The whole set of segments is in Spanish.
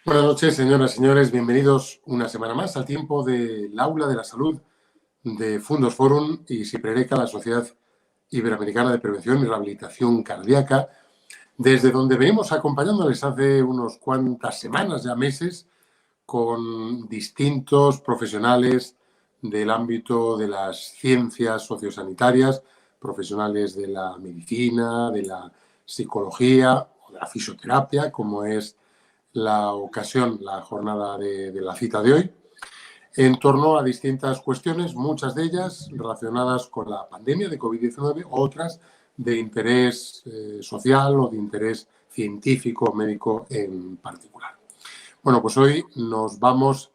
Buenas noches, señoras y señores. Bienvenidos una semana más al tiempo del Aula de la Salud de Fundos Forum y Siprereca, la Sociedad Iberoamericana de Prevención y Rehabilitación Cardíaca, desde donde venimos acompañándoles hace unos cuantas semanas, ya meses, con distintos profesionales del ámbito de las ciencias sociosanitarias, profesionales de la medicina, de la psicología o de la fisioterapia, como es la ocasión, la jornada de la cita de hoy, en torno a distintas cuestiones, muchas de ellas relacionadas con la pandemia de COVID-19, otras de interés social o de interés científico o médico en particular. Bueno, pues hoy nos vamos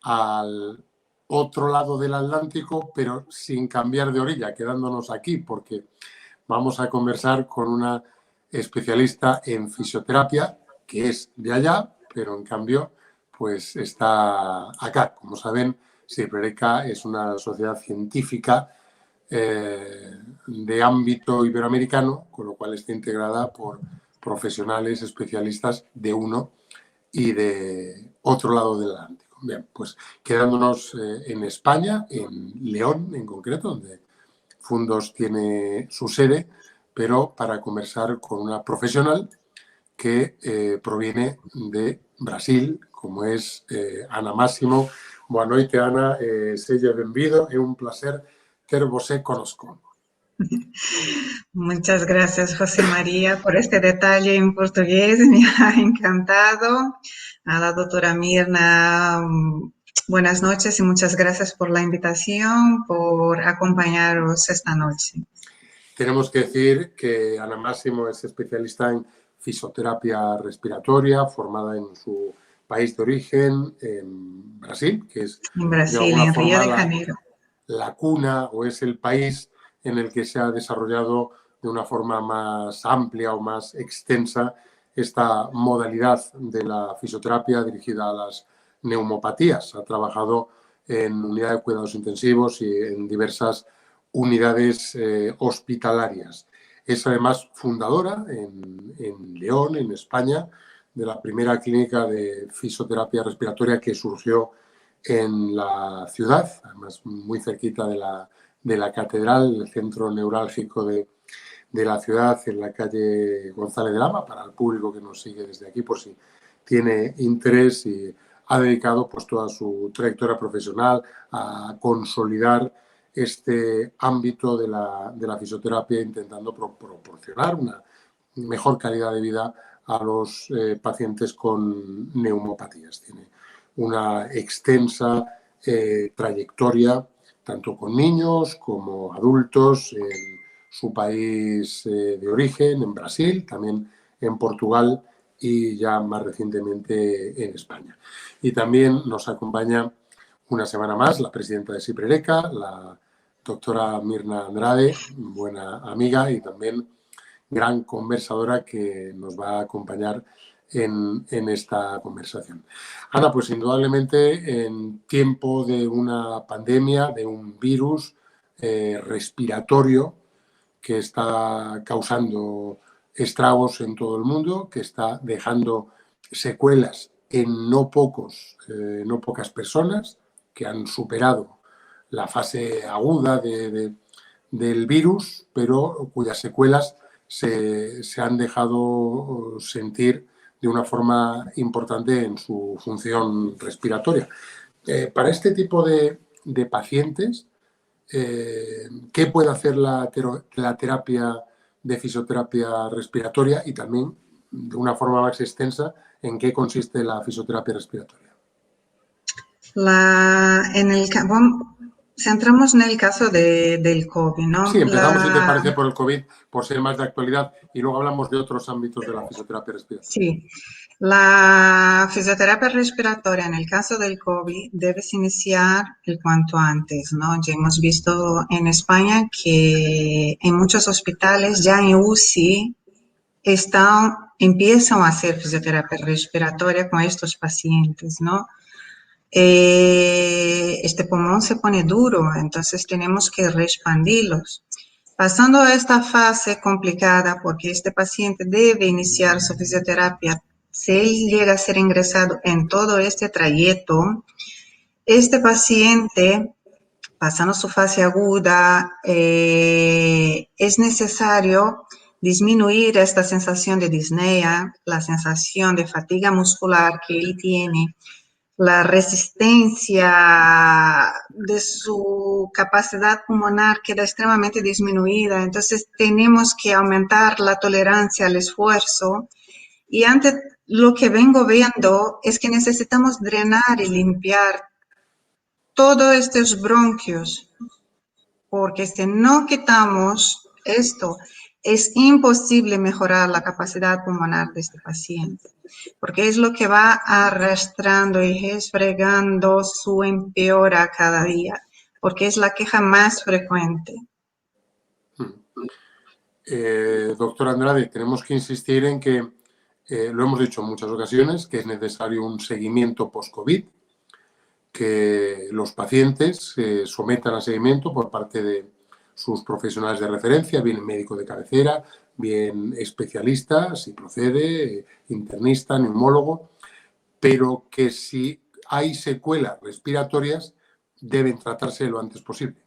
al otro lado del Atlántico, pero sin cambiar de orilla, quedándonos aquí, porque vamos a conversar con una especialista en fisioterapia, que es de allá, pero en cambio, pues está acá. Como saben, Siprereca es una sociedad científica de ámbito iberoamericano, con lo cual está integrada por profesionales especialistas de uno y de otro lado del Atlántico. Bien, pues quedándonos en España, en León en concreto, donde Fundos tiene su sede, pero para conversar con una profesional que proviene de Brasil, como es Ana Máximo. Boa noite, Ana. Seja benvido. É un placer ter você conosco. Muchas gracias, José María, por este detalle en portugués. Me ha encantado. A la doctora Mirna, buenas noches y muchas gracias por la invitación, por acompañaros esta noche. Tenemos que decir que Ana Máximo es especialista en fisioterapia respiratoria, formada en su país de origen, en Brasil, que es En de Brasil, alguna en Río forma de Janeiro. la cuna o es el país en el que se ha desarrollado de una forma más amplia o más extensa esta modalidad de la fisioterapia dirigida a las neumopatías. Ha trabajado en unidad de cuidados intensivos y en diversas unidades hospitalarias. Es además fundadora en León, en España, de la primera clínica de fisioterapia respiratoria que surgió en la ciudad, además muy cerquita de la catedral, el centro neurálgico de la ciudad, en la calle González de Lama, para el público que nos sigue desde aquí, por si tiene interés, y ha dedicado pues toda su trayectoria profesional a consolidar este ámbito de la fisioterapia, intentando proporcionar una mejor calidad de vida a los pacientes con neumopatías. Tiene una extensa trayectoria, tanto con niños como adultos, en su país de origen, en Brasil, también en Portugal y ya más recientemente en España. Y también nos acompaña una semana más la presidenta de Siprereca, la doctora Mirna Andrade, buena amiga y también gran conversadora que nos va a acompañar en esta conversación. Ana, pues indudablemente en tiempo de una pandemia, de un virus respiratorio que está causando estragos en todo el mundo, que está dejando secuelas en no pocas personas que han superado la fase aguda del virus, pero cuyas secuelas se han dejado sentir de una forma importante en su función respiratoria. Para este tipo de pacientes, ¿qué puede hacer la terapia de fisioterapia respiratoria? Y también, de una forma más extensa, ¿en qué consiste la fisioterapia respiratoria? Centramos en el caso del COVID, ¿no? Sí, empezamos, si te parece, por el COVID, por ser más de actualidad, y luego hablamos de otros ámbitos de la fisioterapia respiratoria. Sí, la fisioterapia respiratoria en el caso del COVID debes iniciar el cuanto antes, ¿no? Ya hemos visto en España que en muchos hospitales ya en UCI empiezan a hacer fisioterapia respiratoria con estos pacientes, ¿no? Este pulmón se pone duro, entonces tenemos que expandirlos. Pasando a esta fase complicada, porque este paciente debe iniciar su fisioterapia si él llega a ser ingresado en todo este trayecto, este paciente, pasando su fase aguda, es necesario disminuir esta sensación de disnea, la sensación de fatiga muscular que él tiene, la resistencia de su capacidad pulmonar queda extremadamente disminuida. Entonces tenemos que aumentar la tolerancia al esfuerzo. Y antes lo que vengo viendo es que necesitamos drenar y limpiar todos estos bronquios, porque si no quitamos esto, es imposible mejorar la capacidad pulmonar de este paciente, porque es lo que va arrastrando y resfregando su empeora cada día, porque es la queja más frecuente. Doctor Andrade, tenemos que insistir en que, lo hemos dicho en muchas ocasiones, que es necesario un seguimiento post-COVID, que los pacientes se sometan a seguimiento por parte de sus profesionales de referencia, bien médico de cabecera, bien especialista, si procede, internista, neumólogo, pero que si hay secuelas respiratorias deben tratarse lo antes posible.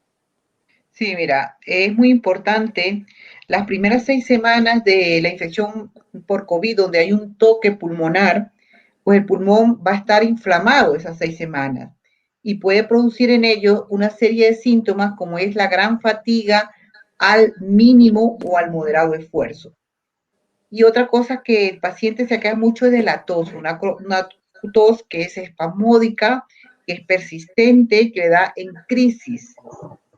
Sí, mira, es muy importante las primeras 6 semanas de la infección por COVID, donde hay un toque pulmonar, pues el pulmón va a estar inflamado esas 6 semanas y puede producir en ello una serie de síntomas como es la gran fatiga al mínimo o al moderado esfuerzo. Y otra cosa que el paciente se queja mucho es de la tos, una tos que es espasmódica, que es persistente, que le da en crisis.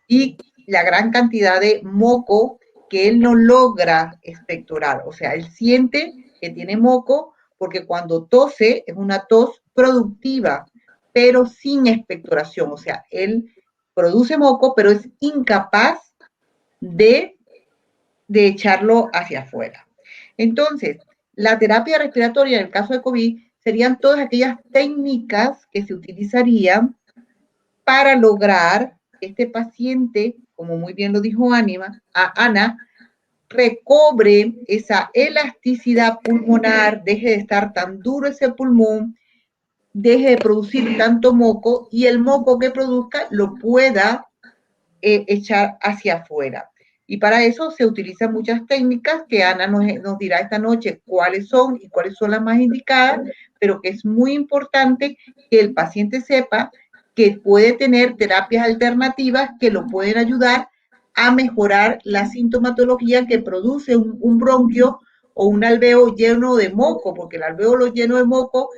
Y la gran cantidad de moco que él no logra expectorar. O sea, él siente que tiene moco porque cuando tose es una tos productiva, pero sin expectoración. O sea, él produce moco, pero es incapaz de echarlo hacia afuera. Entonces, la terapia respiratoria en el caso de COVID serían todas aquellas técnicas que se utilizarían para lograr que este paciente, como muy bien lo dijo Ana, recobre esa elasticidad pulmonar, deje de estar tan duro ese pulmón, deje de producir tanto moco y el moco que produzca lo pueda echar hacia afuera. Y para eso se utilizan muchas técnicas que Ana nos dirá esta noche cuáles son y cuáles son las más indicadas, pero que es muy importante que el paciente sepa que puede tener terapias alternativas que lo pueden ayudar a mejorar la sintomatología que produce un bronquio o un alveolo lleno de moco, porque el alveolo lleno de moco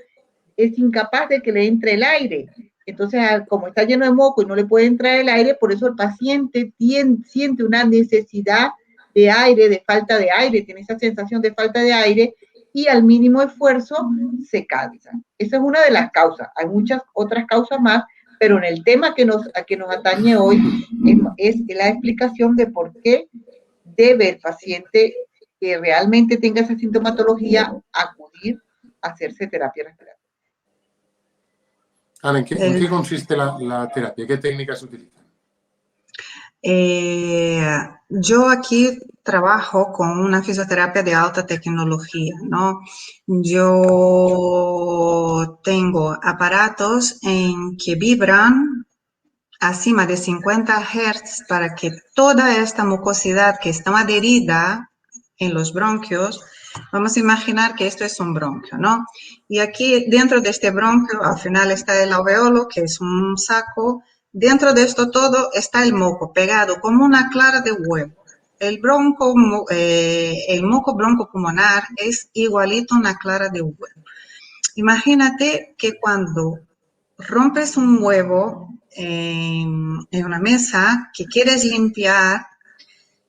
es incapaz de que le entre el aire. Entonces, como está lleno de moco y no le puede entrar el aire, por eso el paciente siente una necesidad de aire, de falta de aire, tiene esa sensación de falta de aire y al mínimo esfuerzo se cansa. Esa es una de las causas. Hay muchas otras causas más, pero en el tema que nos atañe hoy es la explicación de por qué debe el paciente que realmente tenga esa sintomatología acudir a hacerse terapia respiratoria. Ana, ¿en qué consiste la terapia? ¿Qué técnicas se utilizan? Yo aquí trabajo con una fisioterapia de alta tecnología, ¿no? Yo tengo aparatos en que vibran acima de 50 Hz para que toda esta mucosidad que está adherida en los bronquios, vamos a imaginar que esto es un bronquio, ¿no? Y aquí dentro de este bronquio al final está el alveolo, que es un saco. Dentro de esto todo está el moco pegado como una clara de huevo. El moco broncopulmonar es igualito a una clara de huevo. Imagínate que cuando rompes un huevo en una mesa que quieres limpiar,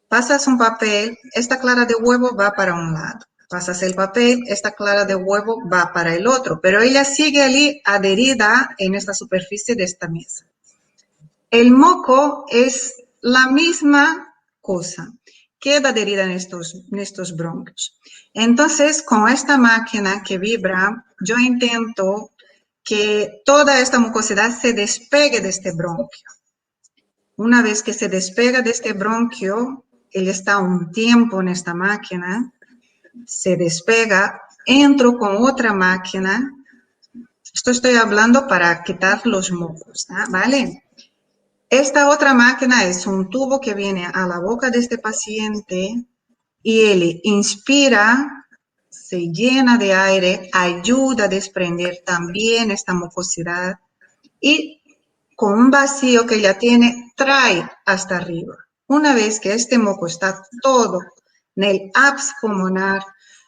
pasas un papel, esta clara de huevo va para un lado. Pasas el papel, esta clara de huevo va para el otro, pero ella sigue allí adherida en esta superficie de esta mesa. El moco es la misma cosa, queda adherida en estos bronquios. Entonces, con esta máquina que vibra, yo intento que toda esta mucosidad se despegue de este bronquio. Una vez que se despega de este bronquio, él está un tiempo en esta máquina, se despega, entro con otra máquina. Esto estoy hablando para quitar los mocos, ¿vale? Esta otra máquina es un tubo que viene a la boca de este paciente y él inspira, se llena de aire, ayuda a desprender también esta mucosidad y con un vacío que ya tiene, trae hasta arriba. Una vez que este moco está todo en el ápice pulmonar,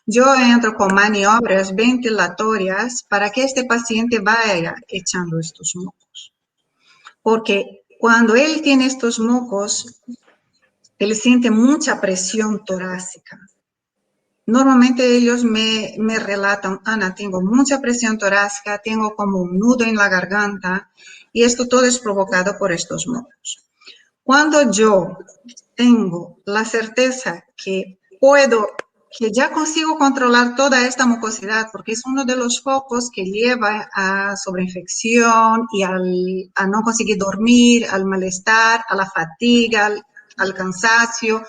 yo entro con maniobras ventilatorias para que este paciente vaya echando estos mocos. Porque cuando él tiene estos mocos, él siente mucha presión torácica. Normalmente ellos me relatan, Ana, tengo mucha presión torácica, tengo como un nudo en la garganta y esto todo es provocado por estos mocos. Cuando yo tengo la certeza que ya consigo controlar toda esta mucosidad, porque es uno de los focos que lleva a sobreinfección y a no conseguir dormir, al malestar, a la fatiga, al cansancio,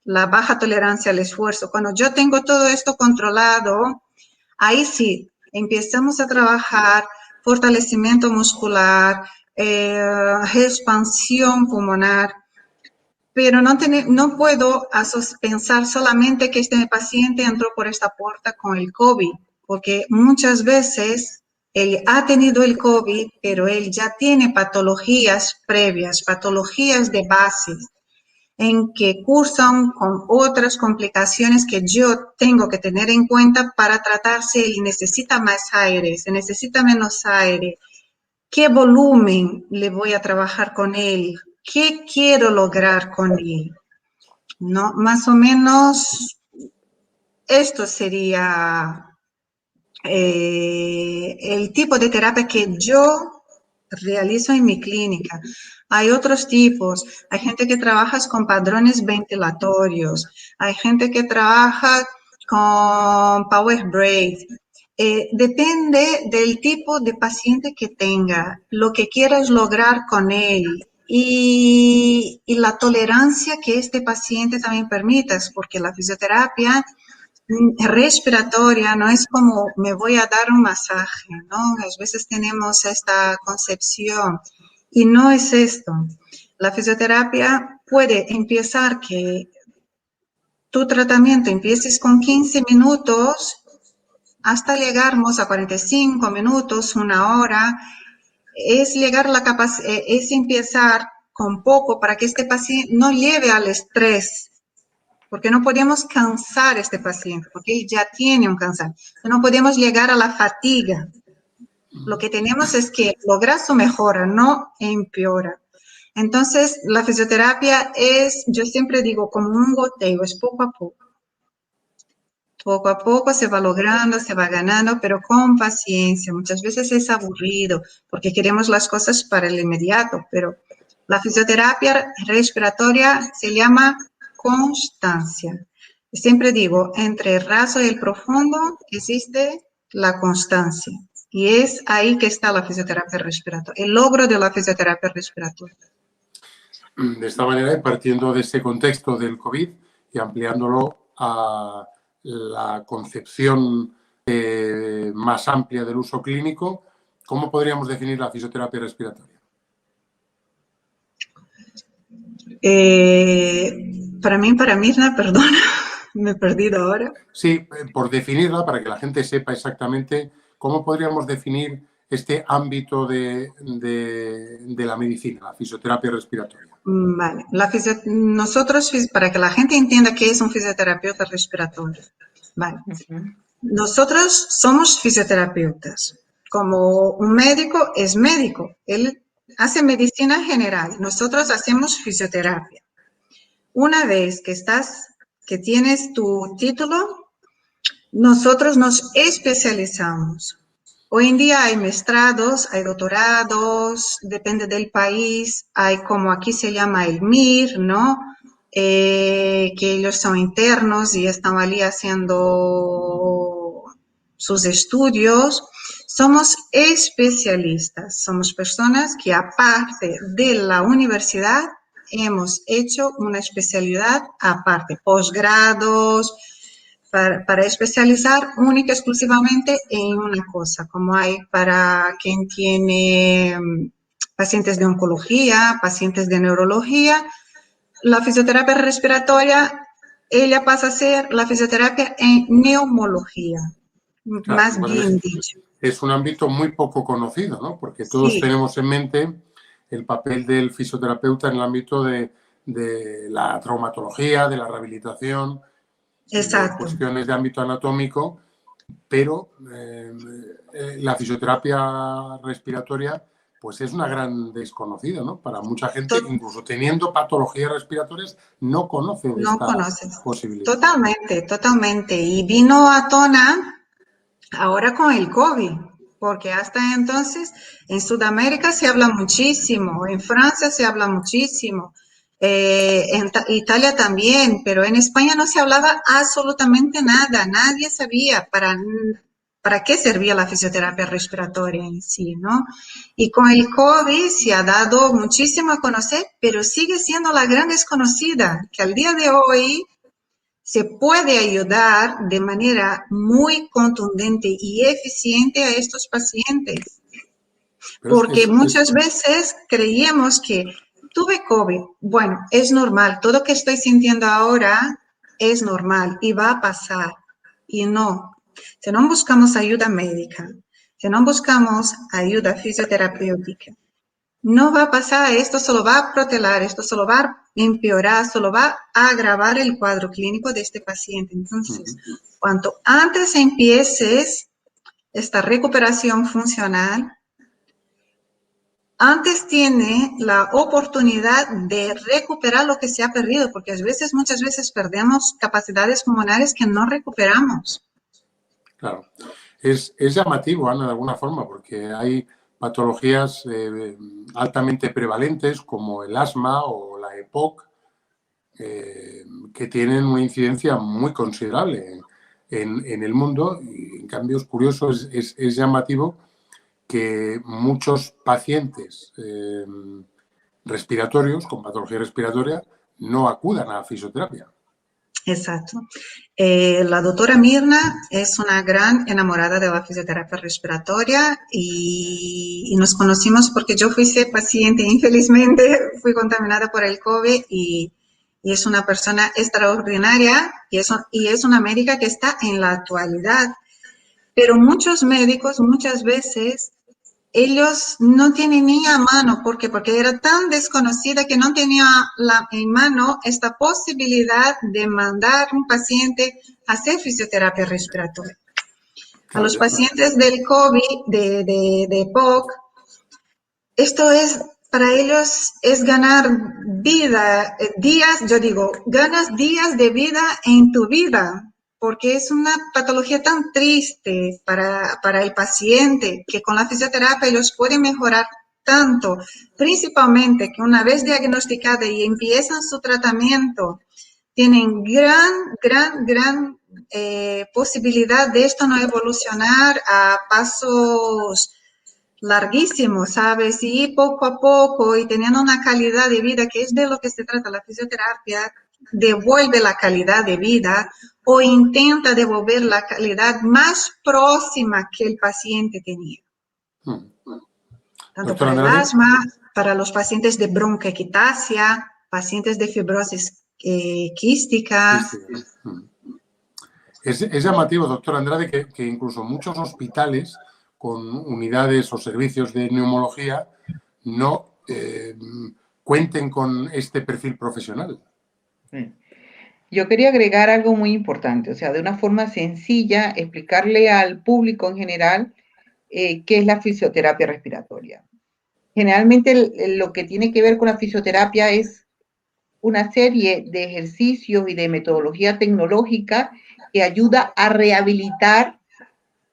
la baja tolerancia al esfuerzo. Cuando yo tengo todo esto controlado, ahí sí, empezamos a trabajar fortalecimiento muscular, expansión pulmonar, pero no puedo pensar solamente que este paciente entró por esta puerta con el COVID, porque muchas veces él ha tenido el COVID, pero él ya tiene patologías previas, patologías de base, en que cursan con otras complicaciones que yo tengo que tener en cuenta para tratarse y necesita más aire, se necesita menos aire. ¿Qué volumen le voy a trabajar con él? ¿Qué quiero lograr con él? ¿No? Más o menos esto sería el tipo de terapia que yo realizo en mi clínica. Hay otros tipos, hay gente que trabaja con padrones ventilatorios, hay gente que trabaja con power breath. Depende del tipo de paciente que tenga, lo que quieras lograr con él y la tolerancia que este paciente también permitas, porque la fisioterapia respiratoria no es como me voy a dar un masaje, ¿no? A veces tenemos esta concepción y no es esto. La fisioterapia puede empezar que tu tratamiento empieces con 15 minutos hasta llegarnos a 45 minutos, una hora. Es llegar a la capacidad, es empezar con poco para que este paciente no lleve al estrés, porque no podemos cansar a este paciente, porque él ya tiene un cansancio. No podemos llegar a la fatiga. Lo que tenemos es que lograr su mejora, no empeora. Entonces, la fisioterapia es, yo siempre digo, como un goteo, es poco a poco. Poco a poco se va logrando, se va ganando, pero con paciencia. Muchas veces es aburrido, porque queremos las cosas para el inmediato, pero la fisioterapia respiratoria se llama constancia. Siempre digo, entre el raso y el profundo existe la constancia. Y es ahí que está la fisioterapia respiratoria, el logro de la fisioterapia respiratoria. De esta manera, y partiendo de ese contexto del COVID y ampliándolo a la concepción más amplia del uso clínico, ¿cómo podríamos definir la fisioterapia respiratoria? Para Mirna, perdona, me he perdido ahora. Sí, por definirla, para que la gente sepa exactamente cómo podríamos definir este ámbito de la medicina, la fisioterapia respiratoria. Vale, nosotros, para que la gente entienda qué es un fisioterapeuta respiratorio, vale. Nosotros somos fisioterapeutas. Como un médico es médico, él hace medicina general, nosotros hacemos fisioterapia. Una vez que tienes tu título, nosotros nos especializamos. Hoy en día hay mestrados, hay doctorados, depende del país, hay como aquí se llama el MIR, ¿no? Que ellos son internos y están allí haciendo sus estudios. Somos especialistas, somos personas que aparte de la universidad hemos hecho una especialidad aparte, posgrados, para especializar única y exclusivamente en una cosa, como hay para quien tiene pacientes de oncología, pacientes de neurología. La fisioterapia respiratoria, ella pasa a ser la fisioterapia en neumología, Claro, más entonces bien dicho. es un ámbito muy poco conocido, ¿no? Porque todos Sí, tenemos en mente el papel del fisioterapeuta en el ámbito de la traumatología, de la rehabilitación y de exacto. cuestiones de ámbito anatómico, pero la fisioterapia respiratoria pues es una gran desconocida, ¿no? Para mucha gente, To- incluso teniendo patologías respiratorias, no conoce de no esta conoces. posibilidad. Totalmente, totalmente. Y vino a tona ahora con el COVID, porque hasta entonces en Sudamérica se habla muchísimo, en Francia se habla muchísimo, en Italia también, pero en España no se hablaba absolutamente nada, nadie sabía para qué servía la fisioterapia respiratoria en sí, ¿no? Y con el COVID se ha dado muchísimo a conocer, pero sigue siendo la gran desconocida, que al día de hoy se puede ayudar de manera muy contundente y eficiente a estos pacientes, Pero porque muchas veces creíamos que tuve COVID, bueno, es normal, todo lo que estoy sintiendo ahora es normal y va a pasar. Y no, si no buscamos ayuda médica, si no buscamos ayuda fisioterapéutica, no va a pasar, esto solo va a protelar, esto solo va a empeorar, solo va a agravar el cuadro clínico de este paciente. Entonces, cuanto antes empieces esta recuperación funcional, antes tiene la oportunidad de recuperar lo que se ha perdido, porque muchas veces perdemos capacidades pulmonares que no recuperamos. claro, es llamativo, Ana, de alguna forma, porque hay patologías altamente prevalentes como el asma o la EPOC, que tienen una incidencia muy considerable en el mundo y en cambio es curioso, es llamativo que muchos pacientes respiratorios con patología respiratoria no acudan a fisioterapia. Exacto. La doctora Mirna es una gran enamorada de la fisioterapia respiratoria y nos conocimos porque yo fui paciente, infelizmente fui contaminada por el COVID y es una persona extraordinaria y es una médica que está en la actualidad. Pero muchos médicos muchas veces ellos no tienen ni a mano, ¿por qué? Porque era tan desconocida que no tenía en mano esta posibilidad de mandar un paciente a hacer fisioterapia respiratoria. A Claro, los pacientes del COVID, de POC, esto es, para ellos es ganar vida, días, yo digo, ganas días de vida en tu vida, porque es una patología tan triste para el paciente que con la fisioterapia ellos pueden mejorar tanto, principalmente que una vez diagnosticada y empiezan su tratamiento, tienen gran posibilidad de esto no evolucionar a pasos larguísimos, ¿sabes? Y poco a poco y teniendo una calidad de vida, que es de lo que se trata la fisioterapia, devuelve la calidad de vida o intenta devolver la calidad más próxima que el paciente tenía. Tanto doctor para el Andrade. asma, para los pacientes de bronquiectasia, pacientes de fibrosis quísticas. Es llamativo, doctor Andrade, que incluso muchos hospitales con unidades o servicios de neumología no cuenten con este perfil profesional. Yo quería agregar algo muy importante, o sea, de una forma sencilla, explicarle al público en general qué es la fisioterapia respiratoria. Generalmente lo que tiene que ver con la fisioterapia es una serie de ejercicios y de metodología tecnológica que ayuda a rehabilitar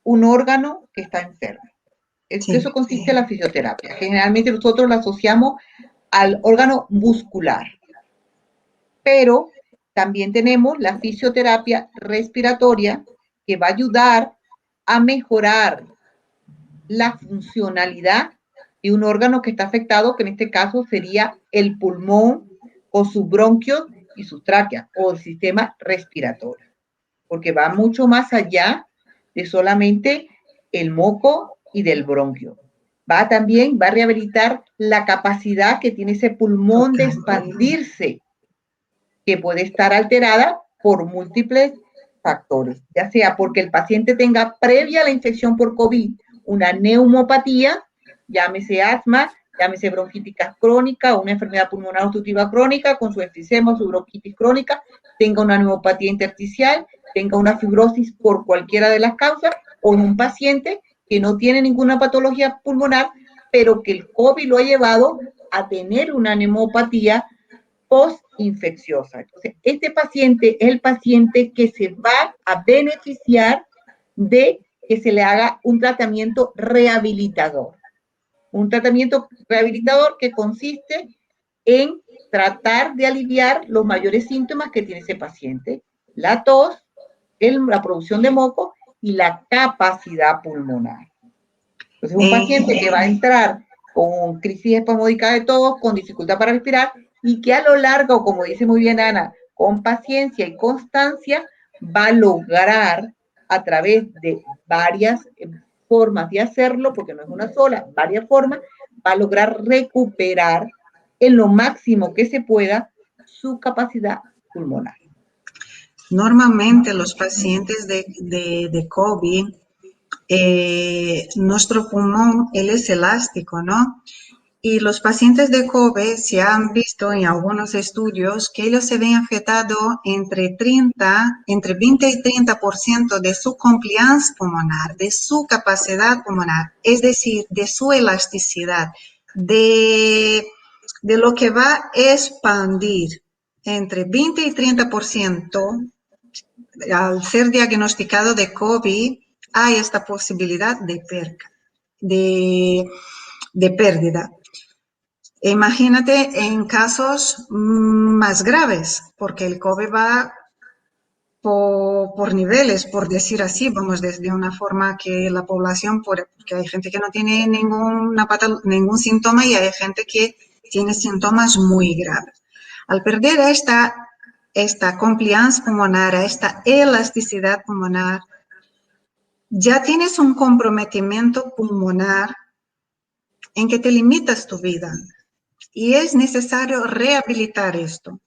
un órgano que está enfermo. Sí. Eso consiste en la fisioterapia. Generalmente nosotros la asociamos al órgano muscular, pero también tenemos la fisioterapia respiratoria que va a ayudar a mejorar la funcionalidad de un órgano que está afectado, que en este caso sería el pulmón o sus bronquios y sus tráqueas o el sistema respiratorio. porque va mucho más allá de solamente el moco y del bronquio. Va a rehabilitar la capacidad que tiene ese pulmón de expandirse, que puede estar alterada por múltiples factores, ya sea porque el paciente tenga previa a la infección por COVID una neumopatía, llámese asma, llámese bronquitis crónica, una enfermedad pulmonar obstructiva crónica con su enfisema o su bronquitis crónica, tenga una neumopatía intersticial, tenga una fibrosis por cualquiera de las causas, o un paciente que no tiene ninguna patología pulmonar, pero que el COVID lo ha llevado a tener una neumopatía postinfecciosa. Entonces, este paciente es el paciente que se va a beneficiar de que se le haga un tratamiento rehabilitador. Un tratamiento rehabilitador que consiste en tratar de aliviar los mayores síntomas que tiene ese paciente: la tos, la producción de moco y la capacidad pulmonar. Entonces, un paciente que va a entrar con crisis espasmódica de tos, con dificultad para respirar, y que a lo largo, como dice muy bien Ana, con paciencia y constancia, va a lograr a través de varias formas de hacerlo, porque no es una sola, varias formas, va a lograr recuperar en lo máximo que se pueda su capacidad pulmonar. Normalmente los pacientes de COVID, nuestro pulmón, él es elástico, ¿no? Y los pacientes de COVID se han visto en algunos estudios que ellos se ven afectados entre 20 y 30% de su compliance pulmonar, de su capacidad pulmonar, es decir, de su elasticidad, de lo que va a expandir entre 20 y 30%. Al ser diagnosticado de COVID, hay esta posibilidad de pérdida. Imagínate en casos más graves, porque el COVID va por niveles, por decir así, vamos, desde una forma que la población, porque hay gente que no tiene ningún síntoma y hay gente que tiene síntomas muy graves. Al perder esta compliance pulmonar, esta elasticidad pulmonar, ya tienes un comprometimiento pulmonar en que te limitas tu vida. Y es necesario rehabilitar esto.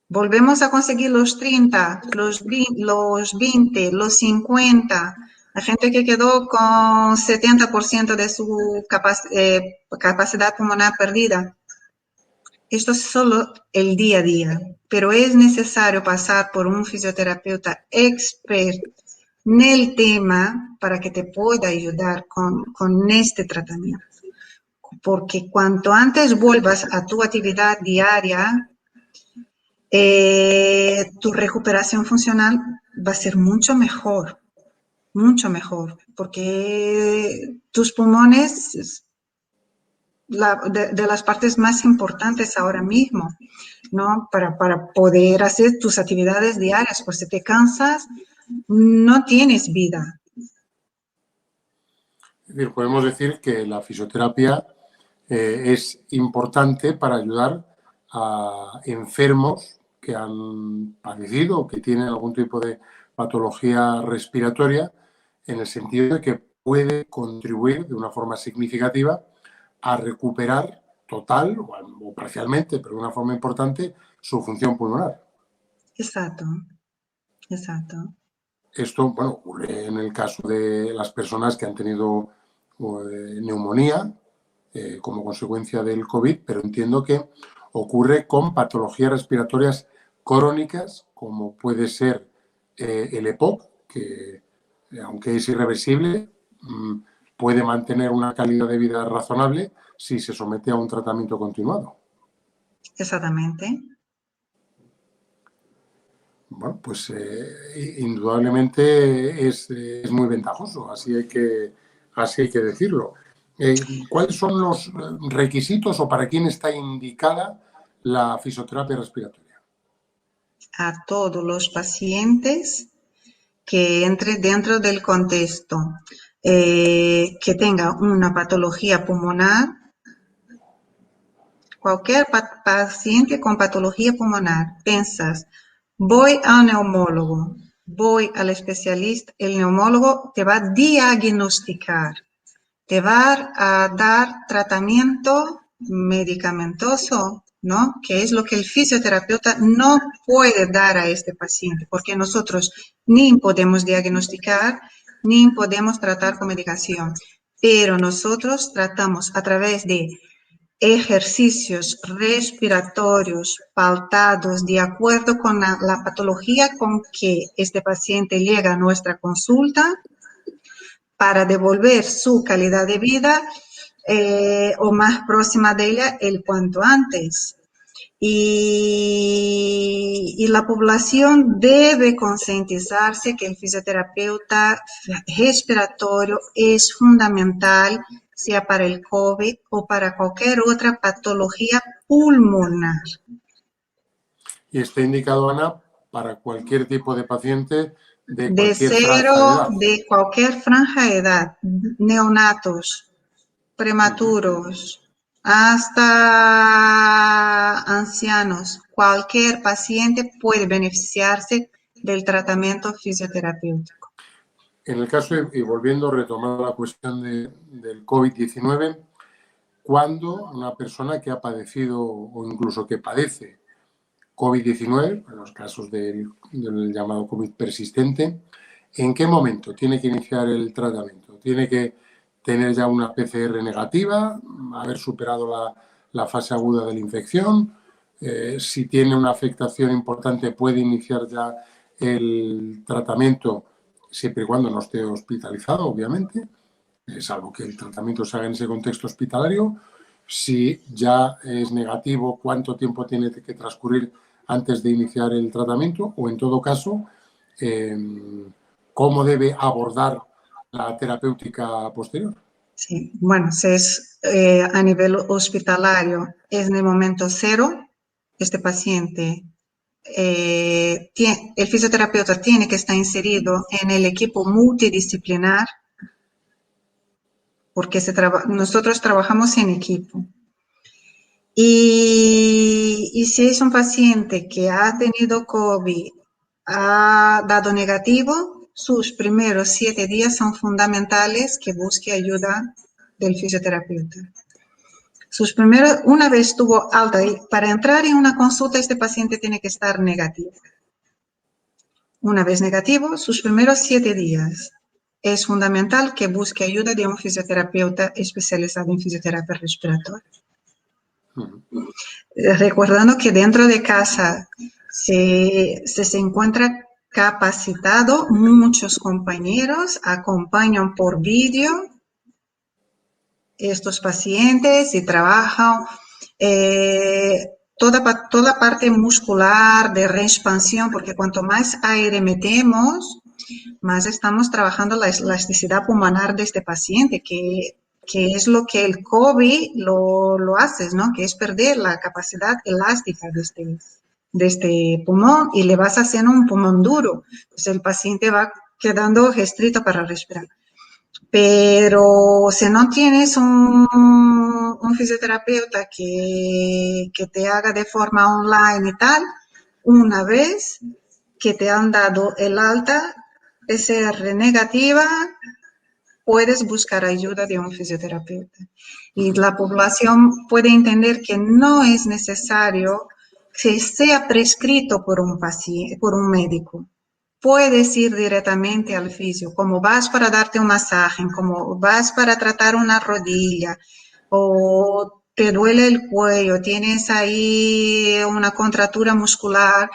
Volvemos a conseguir los 30, los 20, los 50. La gente que quedó con 70% de su capacidad pulmonar perdida. Esto es solo el día a día, pero es necesario pasar por un fisioterapeuta experto en el tema para que te pueda ayudar con este tratamiento. Porque cuanto antes vuelvas a tu actividad diaria, tu recuperación funcional va a ser mucho mejor, porque tus pulmones, de las partes más importantes ahora mismo, ¿no? Para poder hacer tus actividades diarias, pues si te cansas, no tienes vida. Es decir, podemos decir que la fisioterapia es importante para ayudar a enfermos que han padecido o que tienen algún tipo de patología respiratoria, en el sentido de que puede contribuir de una forma significativa a recuperar total o parcialmente, pero de una forma importante, su función pulmonar. Exacto. Esto, bueno, ocurre en el caso de las personas que han tenido neumonía como consecuencia del COVID, pero entiendo que ocurre con patologías respiratorias crónicas, como puede ser el EPOC, que aunque es irreversible, puede mantener una calidad de vida razonable si se somete a un tratamiento continuado. Exactamente. Bueno, pues indudablemente es muy ventajoso, así hay que decirlo. ¿Cuáles son los requisitos o para quién está indicada la fisioterapia respiratoria? A todos los pacientes que entre dentro del contexto, que tenga una patología pulmonar, cualquier paciente con patología pulmonar, piensas, voy a un neumólogo, voy al especialista, el neumólogo te va a diagnosticar, te va a dar tratamiento medicamentoso, ¿no? Que es lo que el fisioterapeuta no puede dar a este paciente, porque nosotros ni podemos diagnosticar, ni podemos tratar con medicación, pero nosotros tratamos a través de ejercicios respiratorios pautados de acuerdo con la patología con que este paciente llega a nuestra consulta para devolver su calidad de vida o más próxima de ella el cuanto antes. Y la población debe concientizarse que el fisioterapeuta respiratorio es fundamental, sea para el COVID o para cualquier otra patología pulmonar. Y está indicado, Ana, para cualquier tipo de paciente de De cualquier franja de cero, edad. de cualquier franja de edad, neonatos, prematuros, hasta ancianos. Cualquier paciente puede beneficiarse del tratamiento fisioterapéutico. En el caso, y volviendo, retomando la cuestión del COVID-19, cuando una persona que ha padecido o incluso que padece COVID-19, en los casos del llamado COVID persistente, ¿en qué momento tiene que iniciar el tratamiento? ¿Tiene que tener ya una PCR negativa, haber superado la fase aguda de la infección? Si tiene una afectación importante, puede iniciar ya el tratamiento siempre y cuando no esté hospitalizado, obviamente, salvo que el tratamiento se haga en ese contexto hospitalario. Si ya es negativo, ¿cuánto tiempo tiene que transcurrir antes de iniciar el tratamiento? O, en todo caso, ¿cómo debe abordar la terapéutica posterior? Sí, bueno, si es a nivel hospitalario, es en el momento cero, este paciente, el fisioterapeuta tiene que estar inserido en el equipo multidisciplinar, porque nosotros trabajamos en equipo. Y si es un paciente que ha tenido COVID, ha dado negativo, sus primeros 7 días son fundamentales que busque ayuda del fisioterapeuta. Una vez tuvo alta, y para entrar en una consulta este paciente tiene que estar negativo. Una vez negativo, sus primeros 7 días es fundamental que busque ayuda de un fisioterapeuta especializado en fisioterapia respiratoria. Recordando que dentro de casa se encuentra capacitado, muchos compañeros acompañan por vídeo estos pacientes y trabajan toda parte muscular de reexpansión, porque cuanto más aire metemos, más estamos trabajando la elasticidad pulmonar de este paciente, que es lo que el COVID lo hace, ¿no? Que es perder la capacidad elástica de este pulmón y le vas haciendo un pulmón duro. Entonces el paciente va quedando restrito para respirar. Pero si no tienes un fisioterapeuta que te haga de forma online y tal, una vez que te han dado el alta PCR negativa, puedes buscar ayuda de un fisioterapeuta. Y la población puede entender que no es necesario que sea prescrito por un paciente, por un médico. Puedes ir directamente al fisio, como vas para darte un masaje, como vas para tratar una rodilla, o te duele el cuello, tienes ahí una contractura muscular,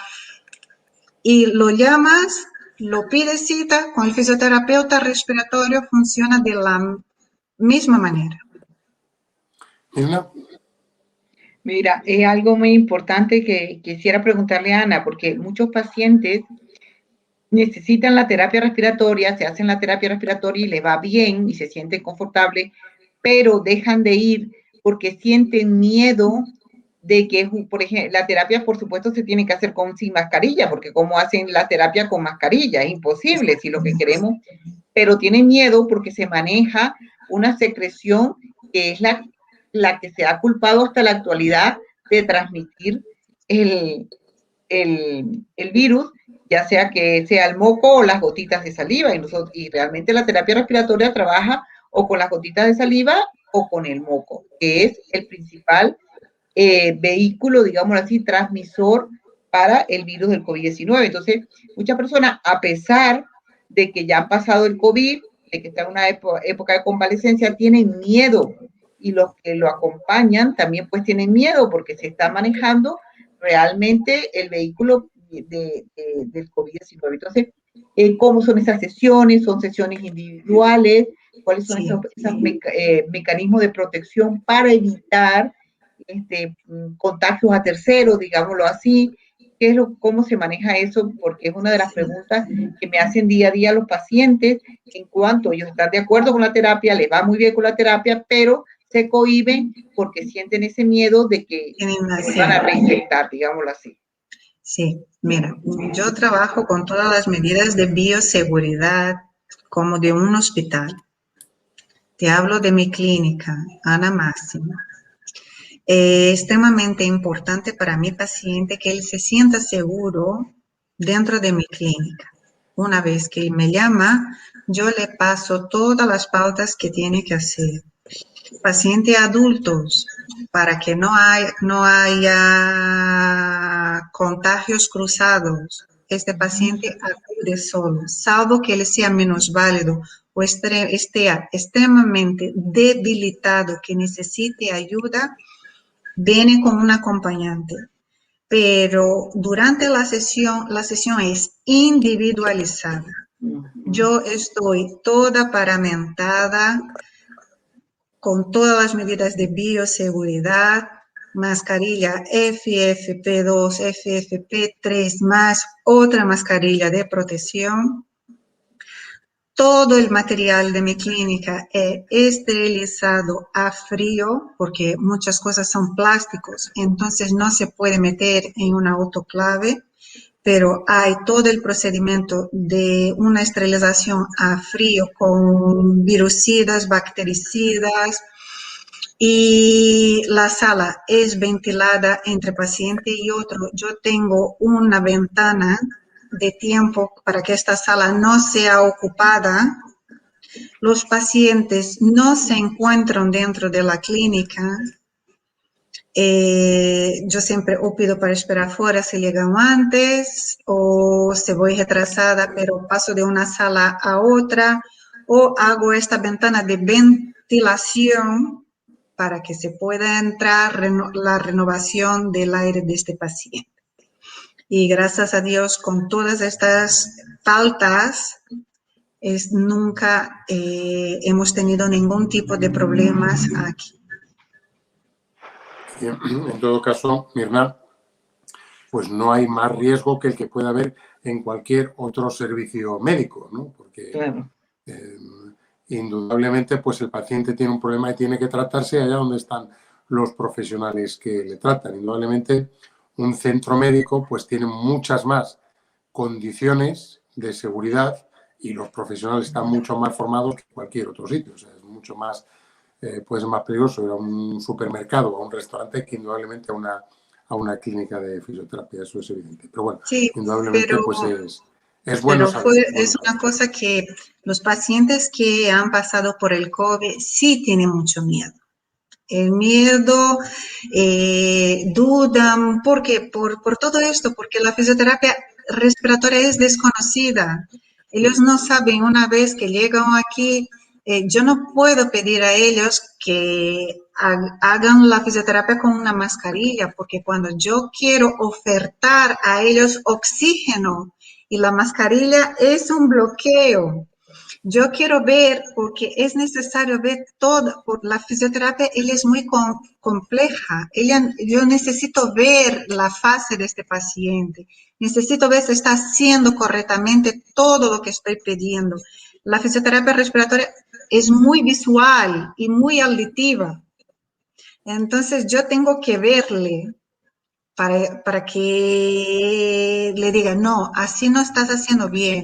y lo llamas, lo pides cita, con el fisioterapeuta respiratorio funciona de la misma manera. Mira, es algo muy importante que quisiera preguntarle a Ana, porque muchos pacientes necesitan la terapia respiratoria, se hacen la terapia respiratoria y le va bien y se sienten confortables, pero dejan de ir porque sienten miedo de que, por ejemplo, la terapia, por supuesto, se tiene que hacer sin mascarilla, porque ¿cómo hacen la terapia con mascarilla? Es imposible si lo que queremos, pero tienen miedo porque se maneja una secreción que es la que se ha culpado hasta la actualidad de transmitir el virus, ya sea que sea el moco o las gotitas de saliva. Y realmente la terapia respiratoria trabaja o con las gotitas de saliva o con el moco, que es el principal vehículo, digamos así, transmisor para el virus del COVID-19. Entonces, muchas personas, a pesar de que ya han pasado el COVID, de que está en una época de convalecencia, tienen miedo, y los que lo acompañan también pues tienen miedo porque se está manejando realmente el vehículo del COVID-19. Entonces, ¿cómo son esas sesiones? ¿Son sesiones individuales? ¿Cuáles son esos mecanismos de protección para evitar contagios a terceros, digámoslo así? ¿Cómo se maneja eso? Porque es una de las preguntas que me hacen día a día los pacientes, en cuanto ellos están de acuerdo con la terapia, les va muy bien con la terapia, pero se cohíben porque sienten ese miedo de que se van a reinfectar, digámoslo así. Sí, mira, yo trabajo con todas las medidas de bioseguridad como de un hospital. Te hablo de mi clínica, Ana Máxima. Es extremadamente importante para mi paciente que él se sienta seguro dentro de mi clínica. Una vez que él me llama, yo le paso todas las pautas que tiene que hacer. Pacientes adultos, para que no haya contagios cruzados. Este paciente acude solo, salvo que él sea minusválido o esté extremadamente debilitado, que necesite ayuda, viene con un acompañante. Pero durante la sesión es individualizada. Yo estoy toda paramentada con todas las medidas de bioseguridad, mascarilla FFP2, FFP3, más otra mascarilla de protección. Todo el material de mi clínica es esterilizado a frío, porque muchas cosas son plásticos, entonces no se puede meter en un autoclave, pero hay todo el procedimiento de una esterilización a frío con virucidas, bactericidas, y la sala es ventilada entre paciente y otro. Yo tengo una ventana de tiempo para que esta sala no sea ocupada. Los pacientes no se encuentran dentro de la clínica. Yo siempre pido para esperar fuera si llegan antes o si voy retrasada, pero paso de una sala a otra, o hago esta ventana de ventilación para que se pueda entrar la renovación del aire de este paciente. Y gracias a Dios, con todas estas faltas, nunca hemos tenido ningún tipo de problemas aquí. En todo caso, Mirna, pues no hay más riesgo que el que pueda haber en cualquier otro servicio médico, ¿no? Porque claro, indudablemente pues el paciente tiene un problema y tiene que tratarse allá donde están los profesionales que le tratan. Indudablemente un centro médico pues tiene muchas más condiciones de seguridad y los profesionales están mucho más formados que cualquier otro sitio. O sea, es mucho más, pues más peligroso ir a un supermercado o a un restaurante que indudablemente a una clínica de fisioterapia, eso es evidente. Pero bueno, sí, indudablemente pues es bueno saber. Es una cosa que los pacientes que han pasado por el COVID sí tienen mucho miedo. El miedo, dudan, ¿por qué? Por todo esto, porque la fisioterapia respiratoria es desconocida. Ellos no saben, una vez que llegan aquí, yo no puedo pedir a ellos que hagan la fisioterapia con una mascarilla, porque cuando yo quiero ofertar a ellos oxígeno y la mascarilla es un bloqueo. Yo quiero ver, porque es necesario ver todo, por la fisioterapia, ella es muy compleja. Yo necesito ver la fase de este paciente. Necesito ver si está haciendo correctamente todo lo que estoy pidiendo. La fisioterapia respiratoria es muy visual y muy auditiva. Entonces, yo tengo que verle para que le diga, no, así no estás haciendo bien.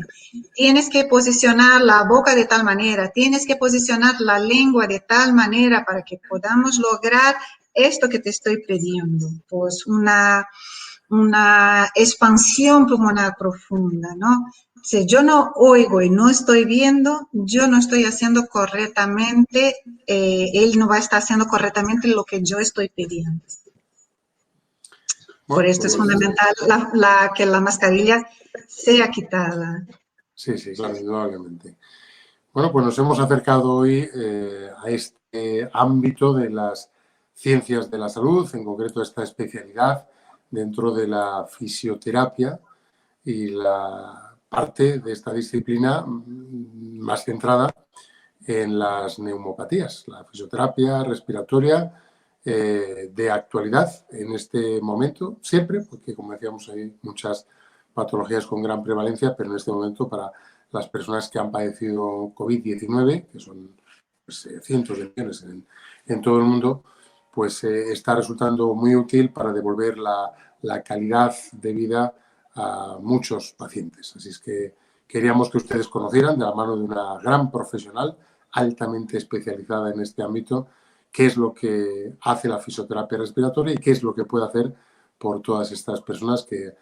Tienes que posicionar la boca de tal manera, tienes que posicionar la lengua de tal manera para que podamos lograr esto que te estoy pidiendo. Pues una una expansión pulmonar profunda, ¿no? Si yo no oigo y no estoy viendo, yo no estoy haciendo correctamente, él no va a estar haciendo correctamente lo que yo estoy pidiendo. Por Bueno, esto es pues, fundamental que la mascarilla sea quitada. sí, sí, claro, indudablemente. Bueno, pues nos hemos acercado hoy a este ámbito de las ciencias de la salud, en concreto esta especialidad dentro de la fisioterapia y la parte de esta disciplina más centrada en las neumopatías, la fisioterapia respiratoria de actualidad en este momento, siempre, porque como decíamos hay muchas patologías con gran prevalencia, pero en este momento para las personas que han padecido COVID-19, que son pues, cientos de millones en todo el mundo, pues está resultando muy útil para devolver la calidad de vida a muchos pacientes. Así es que queríamos que ustedes conocieran de la mano de una gran profesional altamente especializada en este ámbito qué es lo que hace la fisioterapia respiratoria y qué es lo que puede hacer por todas estas personas que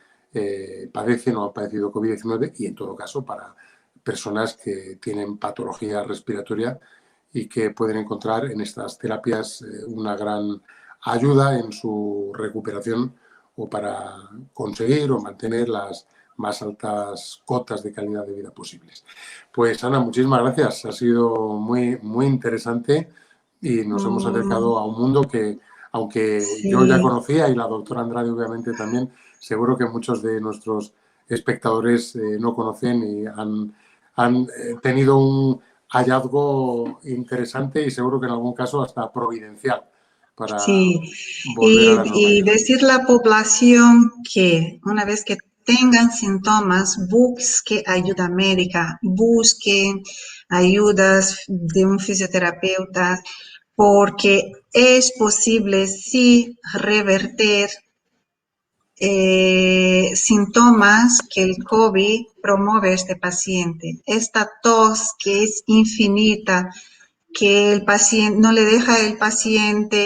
padecen o han padecido COVID-19 y en todo caso para personas que tienen patología respiratoria y que pueden encontrar en estas terapias una gran ayuda en su recuperación o para conseguir o mantener las más altas cotas de calidad de vida posibles. Pues Ana, muchísimas gracias. Ha sido muy, muy interesante y nos hemos acercado a un mundo que, aunque yo ya Sí. conocía y la doctora Andrade obviamente también, seguro que muchos de nuestros espectadores no conocen y han tenido un hallazgo interesante y seguro que en algún caso hasta providencial para Sí, volver a la y normalidad. decir a la población que una vez que tengan síntomas, busque ayuda médica, busquen ayudas de un fisioterapeuta, porque es posible sí revertir síntomas que el COVID promueve a este paciente. Esta tos que es infinita, que el paciente no le deja al paciente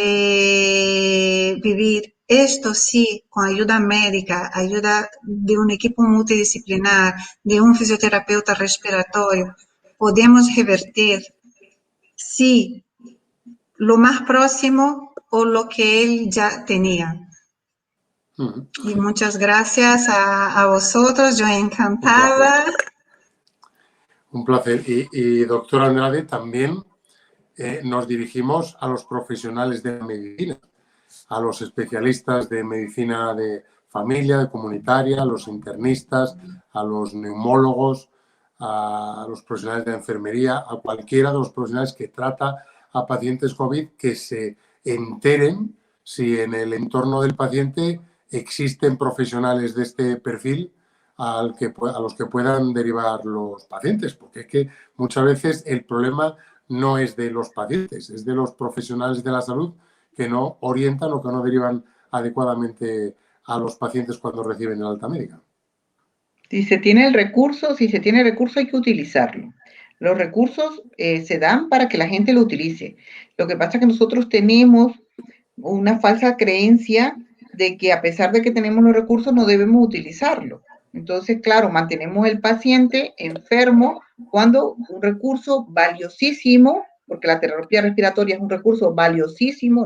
vivir. Esto sí, con ayuda médica, ayuda de un equipo multidisciplinar, de un fisioterapeuta respiratorio, podemos revertir, sí, lo más próximo o lo que él ya tenía. Y muchas gracias a vosotros, yo encantada. Un placer. Y doctora Andrade, también nos dirigimos a los profesionales de la medicina, a los especialistas de medicina de familia, de comunitaria, a los internistas, a los neumólogos, a los profesionales de enfermería, a cualquiera de los profesionales que trata a pacientes COVID, que se enteren si en el entorno del paciente existen profesionales de este perfil a los que puedan derivar los pacientes, porque es que muchas veces el problema no es de los pacientes, es de los profesionales de la salud que no orientan o que no derivan adecuadamente a los pacientes cuando reciben el alta médica. Si se tiene el recurso, hay que utilizarlo. Los recursos se dan para que la gente lo utilice. Lo que pasa es que nosotros tenemos una falsa creencia de que a pesar de que tenemos los recursos no debemos utilizarlo. Entonces, claro, mantenemos el paciente enfermo cuando un recurso valiosísimo, porque la terapia respiratoria es un recurso valiosísimo.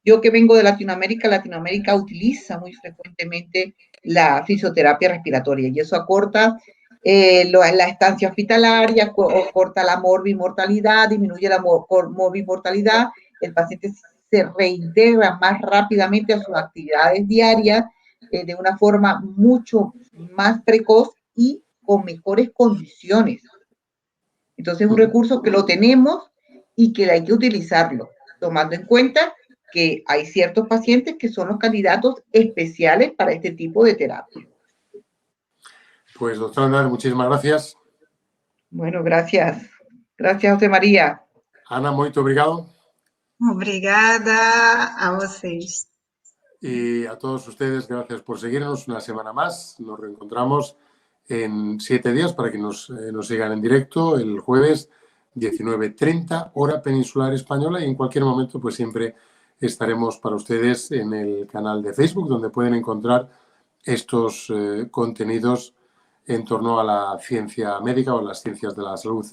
Yo que vengo de Latinoamérica utiliza muy frecuentemente la fisioterapia respiratoria y eso acorta la estancia hospitalaria, corta la morbimortalidad, disminuye la morbimortalidad, el paciente se reintegra más rápidamente a sus actividades diarias de una forma mucho más precoz y con mejores condiciones. Entonces es un recurso que lo tenemos y que hay que utilizarlo, tomando en cuenta que hay ciertos pacientes que son los candidatos especiales para este tipo de terapia. Pues doctora Andrade, muchísimas gracias. Bueno, gracias. Gracias, José María. Ana, muito obrigado. Obrigada a vocês. Y a todos ustedes, gracias por seguirnos una semana más. Nos reencontramos en 7 días para que nos sigan en directo el jueves 19:30, hora peninsular española, y en cualquier momento, pues siempre estaremos para ustedes en el canal de Facebook, donde pueden encontrar estos contenidos en torno a la ciencia médica o las ciencias de la salud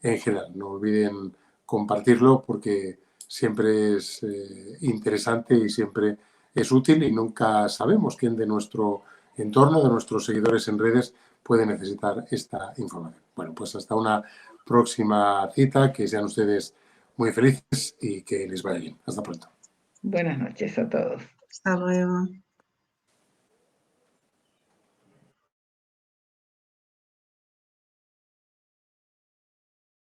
en general. No olviden compartirlo porque siempre es interesante y siempre es útil y nunca sabemos quién de nuestro entorno, de nuestros seguidores en redes, puede necesitar esta información. Bueno, pues hasta una próxima cita, que sean ustedes muy felices y que les vaya bien. Hasta pronto. Buenas noches a todos. Hasta luego.